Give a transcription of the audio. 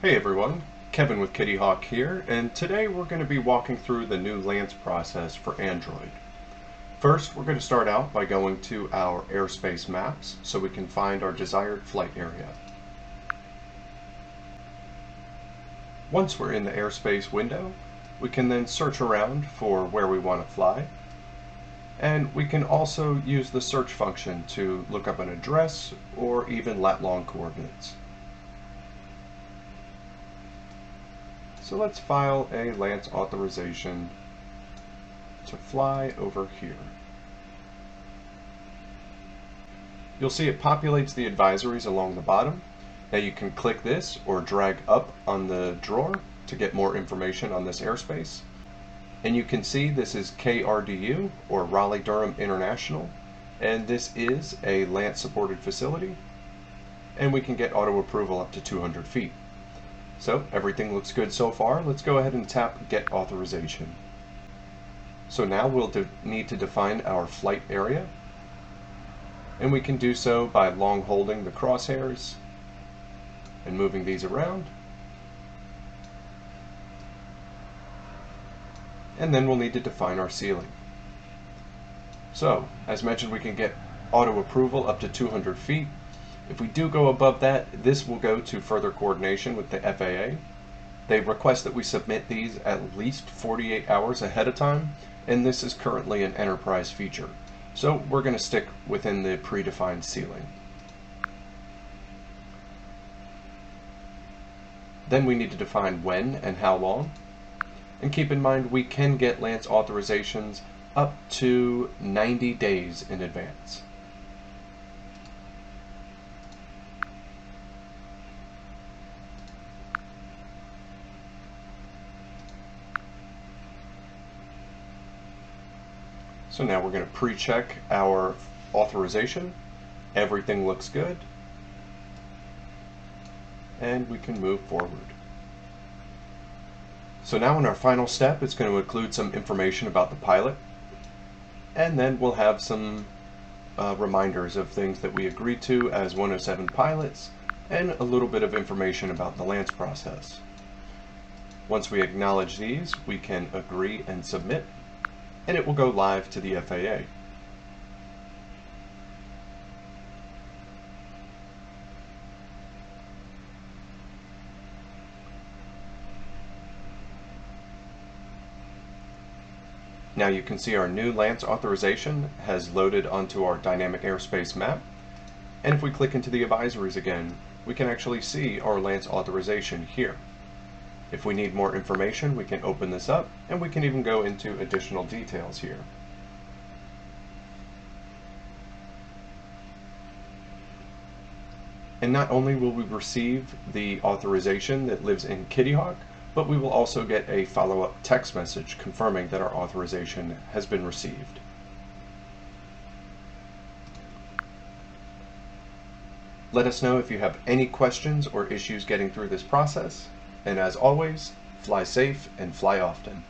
Hey everyone, Kevin with Kittyhawk here, and today we're going to be walking through the new LAANC process for Android. First, we're going to start out by going to our airspace maps so we can find our desired flight area. Once we're in the airspace window, we can then search around for where we want to fly, and we can also use the search function to look up an address or even lat-long coordinates. So let's file a LAANC authorization to fly over here. You'll see it populates the advisories along the bottom. Now you can click this or drag up on the drawer to get more information on this airspace. And you can see this is KRDU, or Raleigh-Durham International, and this is a LAANC supported facility, and we can get auto approval up to 200 feet. So everything looks good so far. Let's go ahead and tap Get Authorization. So now we'll need to define our flight area, and we can do so by long holding the crosshairs and moving these around. And then we'll need to define our ceiling. So, as mentioned, we can get auto approval up to 200 feet. If we do go above that, this will go to further coordination with the FAA. They request that we submit these at least 48 hours ahead of time, and this is currently an enterprise feature. So we're going to stick within the predefined ceiling. Then we need to define when and how long. And keep in mind, we can get LAANC authorizations up to 90 days in advance. So now we're going to pre-check our authorization. Everything looks good. And we can move forward. So now in our final step, it's going to include some information about the pilot. And then we'll have some reminders of things that we agreed to as 107 pilots, and a little bit of information about the LAANC process. Once we acknowledge these, we can agree and submit, and it will go live to the FAA. Now you can see our new LAANC authorization has loaded onto our dynamic airspace map, and if we click into the advisories again, we can actually see our LAANC authorization here. If we need more information, we can open this up, and we can even go into additional details here. And not only will we receive the authorization that lives in Kittyhawk, but we will also get a follow-up text message confirming that our authorization has been received. Let us know if you have any questions or issues getting through this process. And as always, fly safe and fly often.